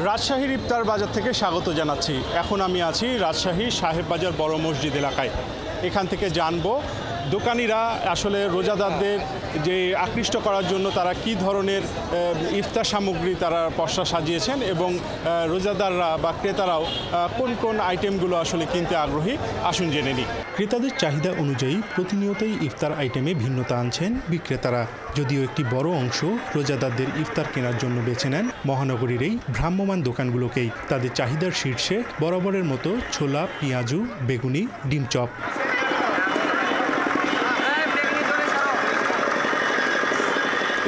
রাজশাহীর ইফতার বাজার থেকে স্বাগত জানাচ্ছি। এখন আমি আছি রাজশাহী সাহেব বাজার বড় মসজিদ এলাকায়। এখান থেকে জানবো দোকানিরা আসলে রোজাদারদের যে আকৃষ্ট করার জন্য তারা কি ধরনের ইফতার সামগ্রী তারা পসরা সাজিয়েছেন এবং রোজাদাররা বা ক্রেতারাও কোন কোন আইটেমগুলো আসলে কিনতে আগ্রহী, আসুন জেনে নিই। ক্রেতাদের চাহিদা অনুযায়ী প্রতিনিয়তই ইফতার আইটেমে ভিন্নতা আনছেন বিক্রেতারা। যদিও একটি বড় অংশ রোজাদারদের ইফতার কেনার জন্য বেছে নেন মহানগরীর এই ভ্রাম্যমাণ দোকানগুলোকেই। তাদের চাহিদার শীর্ষে বরাবরের মতো ছোলা, পেঁয়াজু, বেগুনি, ডিম চপ।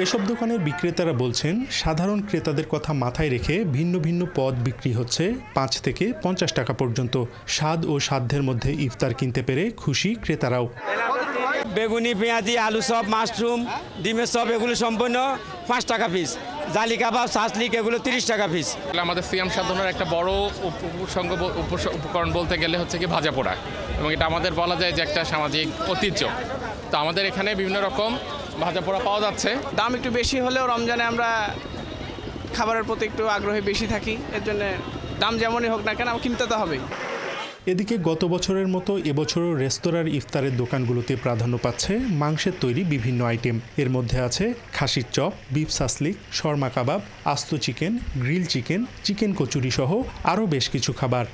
এসব দোকানের বিক্রেতারা বলছেন, সাধারণ ক্রেতাদের কথা মাথায় রেখে ভিন্ন ভিন্ন পদ বিক্রি হচ্ছে 5 থেকে 50 টাকা পর্যন্ত। স্বাদ ও সাধ্যের মধ্যে ইফতার কিনতে পেরে খুশি ক্রেতারাও। বেগুনি, পেঁয়াজি, আলু চপ, মাশরুম, ডিমের চপ এগুলো সম্পূর্ণ 5 টাকা পিস। জালি কাবাব, সাসলিক এগুলো 30 টাকা পিস। আমাদের সিয়াম সাধনার একটা বড় উপকরণ বলতে গেলে হচ্ছে কি ভাজা পোড়া, এবং এটা আমাদের বলা যায় যে একটা সামাজিক ঐতিহ্য। তো আমাদের এখানে বিভিন্ন রকম ভাজা পোড়া পাওয়া যাচ্ছে। দাম একটু বেশি হলেও রমজানে আমরা খাবারের প্রতি একটু আগ্রহী বেশি থাকি, এর জন্য দাম যেমনই হোক না কেন কিনতে তো হবেই। এদিকে গত বছরের মতো এবছরও রেস্তোরাঁর ইফতারের দোকানগুলোতে প্রাধান্য পাচ্ছে মাংসের তৈরি বিভিন্ন আইটেম। এর মধ্যে আছে খাসির চপ, বিফ সাসলিক, শর্মা কাবাব, আস্ত chicken, grill chicken, chicken kachori সহ আরও বেশ কিছু খাবার।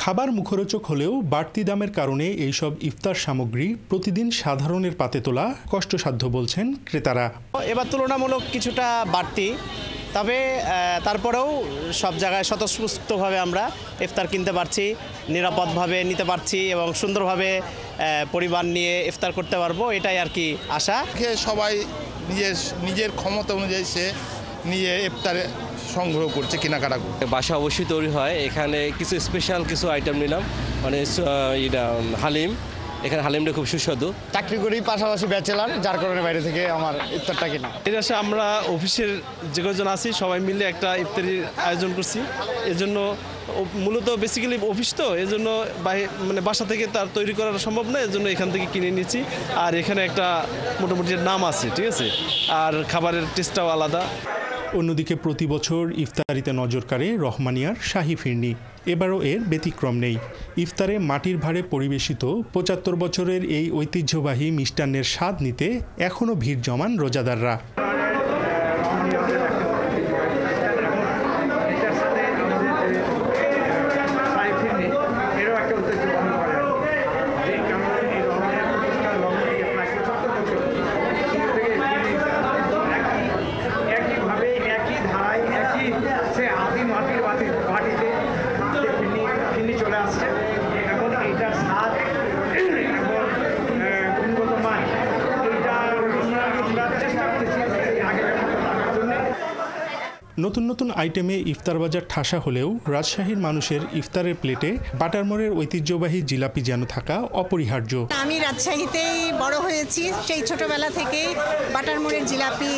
খাবার মুখরোচক হলেও বাড়তি দামের কারণে এইসব ইফতার সামগ্রী প্রতিদিন সাধারণের পাতে তোলা কষ্টসাধ্য বলছেন ক্রেতারা। এবার তুলনামূলক কিছুটা বাড়তি, তবে তারপরেও সব জায়গায় স্বতঃস্ফূর্তভাবে আমরা ইফতার কিনতে পারছি, নিরাপদভাবে নিতে পারছি এবং সুন্দরভাবে পরিবার নিয়ে ইফতার করতে পারবো, এটাই আর কি আশা। সবাই নিজের ক্ষমতা অনুযায়ী সে নিয়ে ইফতারে সংগ্রহ করছে, কেনাকাটা করছে। বাসা অবশ্যই তৈরি হয়। এখানে কিছু স্পেশাল কিছু আইটেম নিলাম, মানে হালিম। এখানে হালিমটা খুব সুস্বাদু। চাকরি করি, পাশাপাশি ব্যাচেলার, যার কারণে বাইরে থেকে আমার ইফতারটা কিনা। এটা আমরা অফিসের যে কজন আছি সবাই মিলে একটা ইফতারির আয়োজন করছি। এজন্য মূলত বেসিক্যালি অফিস তো, এজন্য মানে বাসা থেকে তার তৈরি করা সম্ভব না, এজন্য এখান থেকে কিনে নিচ্ছি। আর এখানে একটা মোটামুটি নাম আছে, ঠিক আছে, আর খাবারের টেস্টটাও আলাদা। অন্যদিকে প্রতি বছর ইফতারিতে নজর কাড়ে রহমানিয়ার শাহী ফিরনি। এবারও এর ব্যতিক্রম নেই। ইফতারে মাটির ভাঁড়ে পরিবেশিত 75 বছরের এই ঐতিহ্যবাহী মিষ্টান্নের স্বাদ নিতে এখনও ভিড় জমান রোজাদাররা। নতুন নতুন আইটেমে ইফতার বাজার ঠাসা হলেও রাজশাহীর মানুষের ইফতারের প্লেটে বাটারমোড়ের ঐতিহ্যবাহী জিলাপি যেন থাকা অপরিহার্য। আমি রাজশাহীতেই বড় হয়েছি, সেই ছোটবেলা থেকেই বাটারমোড়ের জিলাপি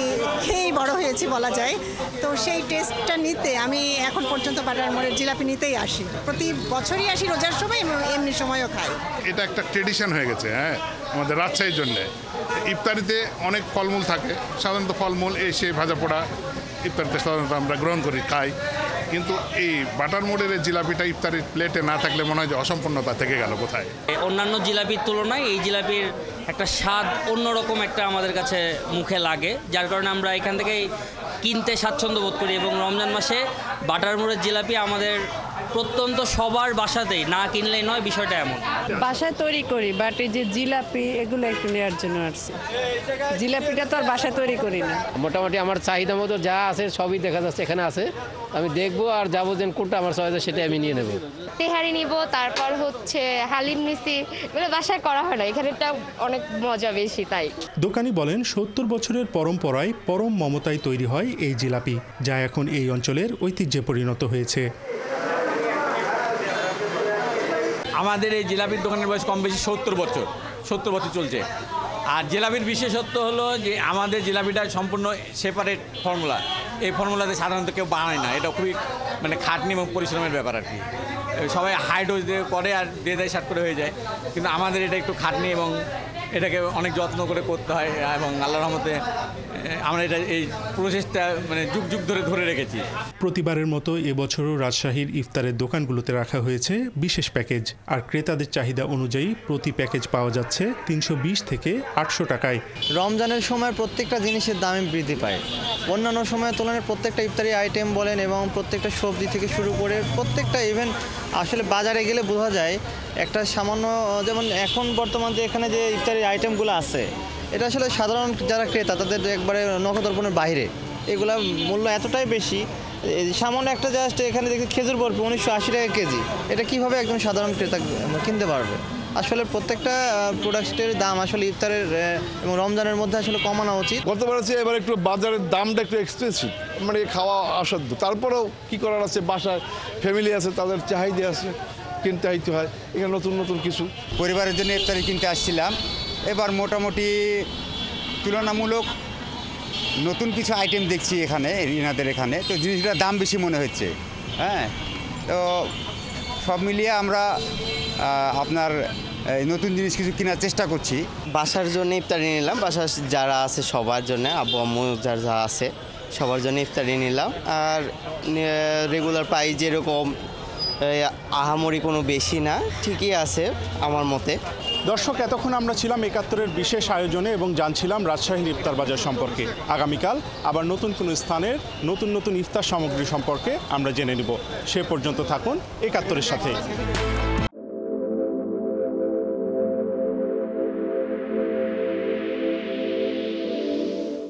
খেয়েই বড় হয়েছি বলা যায়। তো সেই টেস্টটা নিতে আমি এখন পর্যন্ত বাটারমোড়ের জিলাপি নিতেই আসি। প্রতি বছরই আসি রোজার সময়, এমনি সময়ও খাই। এটা একটা ট্রেডিশন হয়ে গেছে আমাদের রাজশাহীর জন্য। ইফতারিতে অনেক ফলমূল থাকে, সাধারণত ফলমূল এসে ভাজা পোড়া ইফতারিতে সাধারণত আমরা গ্রহণ করি, খাই। কিন্তু এই বাটারমোড়ের জিলাপিটা ইফতারির প্লেটে না থাকলে মনে হয় যে অসম্পূর্ণতা থেকে গেল কোথায়। অন্যান্য জিলাপির তুলনায় এই জিলাপির একটা স্বাদ অন্যরকম একটা আমাদের কাছে মুখে লাগে, যার কারণে আমরা এখান থেকেই কিনতে স্বাচ্ছন্দ্য বোধ করি। এবং রমজান মাসে বাটারমোড়ের জিলাপি আমাদের প্রত্যন্ত সবার বাসাতেই, না কিনলেই নয়, বিষয়টা এমন। বাসায় তৈরি করি, বাট এই যে জিলাপি এগুলো একটু নেওয়ার জন্য আসছি। জিলাপিটা তো আর বাসায় তৈরি করি না। মোটামুটি আমার চাহিদা মতো যা আছে সবই দেখা যাচ্ছে এখানে আছে। আমি দেখবো আর যাবো, যে কোনটা আমার চাহিদা সেটা আমি নিয়ে নেবো। তেহারি নিব, তারপর হচ্ছে হালিম নিছি, এগুলো বাসায় করা হয় না, এখানেটা অনেক মজা বেশি তাই। দোকানি বলেন 70 বছরের পরম্পরায় পরম মমতায় তৈরি হয় এই জিলাপি, যা এখন এই অঞ্চলের ঐতিহ্যে পরিণত হয়েছে। আমাদের এই জিলাপির দোকানের বয়স কম বেশি 70 বছর চলছে। আর জিলাপির বিশেষত্ব হলো যে আমাদের জিলাপিটা সম্পূর্ণ সেপারেট ফর্মুলা। এই ফর্মুলাতে সাধারণত কেউ বানায় না, এটা খুবই মানে খাটনি এবং পরিশ্রমের ব্যাপার আর কি। সবাই হাই ডোজ দিয়ে করে আর দিয়ে দেয় শার্ট করে হয়ে যায়, কিন্তু আমাদের এটা একটু খাটনি এবং এটাকে অনেক যত্ন করে করতে হয় এবং আল্লাহর রহমতে আমরা এটা এই প্রসেসটা মানে যুগ যুগ ধরে ধরে রেখেছি। প্রতিবারের মতো এবছরও রাজশাহীর ইফতারের দোকানগুলোতে রাখা হয়েছে বিশেষ প্যাকেজ, আর ক্রেতাদের চাহিদা অনুযায়ী প্রতি প্যাকেজ পাওয়া যাচ্ছে 320 থেকে 800 টাকায়। রমজানের সময় প্রত্যেকটা জিনিসের দামে বৃদ্ধি পায়। অন্যান্য সময়ের তুলনায় প্রত্যেকটা ইফতারি আইটেম বলেন এবং প্রত্যেকটা সবজি থেকে শুরু করে প্রত্যেকটা ইভেন আসলে বাজারে গেলে বোঝা যায় একটা সামান্য, যেমন এখন বর্তমান যে এখানে যে ইফতারি আইটেমগুলো আছে এটা আসলে সাধারণ যারা ক্রেতা তাদের একবারে নখদর্পণের বাইরে, এগুলা মূল্য এতটাই বেশি। সামান্য একটা জাস্ট এখানে দেখি খেজুর বরফি 1980 টাকা কেজি, এটা কিভাবে একজন সাধারণ ক্রেতা কিনতে পারবে? আসলে প্রত্যেকটা প্রোডাক্টের দাম আসলে ইফতারের এবং রমজানের মধ্যে আসলে কমানো উচিত। গতবার আছে, এবার একটু বাজারের দামটা একটু এক্সপেন্সিভ, মানে খাওয়া অসাধ্য। তারপরেও কি করার আছে, বাসায় ফ্যামিলি আছে, তাদের চাহিদা আছে, কিনতে হইতে হয়। এখানে নতুন নতুন কিছু পরিবারের জন্য ইফতারি কিনতে আসছিলাম। এবার মোটামুটি তুলনামূলক নতুন কিছু আইটেম দেখছি এখানে এনাদের এখানে, তো জিনিসটার দাম বেশি মনে হচ্ছে। হ্যাঁ, তো সব মিলিয়ে আমরা আপনার নতুন জিনিস কিছু কেনার চেষ্টা করছি। বাসার জন্য ইফতারি নিলাম, বাসার যারা আছে সবার জন্য, আব্বু আম্মু যা আছে সবার জন্য ইফতারি নিলাম। আর রেগুলার প্রাইস যেরকম আহামরি কোনো বেশি না, ঠিকই আছে আমার মতে। দর্শক, এতক্ষণ আমরা ছিলাম ৭১-এর বিশেষ আয়োজনে এবং জানছিলাম রাজশাহীর ইফতার বাজার সম্পর্কে। আগামীকাল আবার নতুন কোনো স্থানের নতুন নতুন ইফতার সামগ্রী সম্পর্কে আমরা জেনে নিব। সে পর্যন্ত থাকুন ৭১-এর সাথে।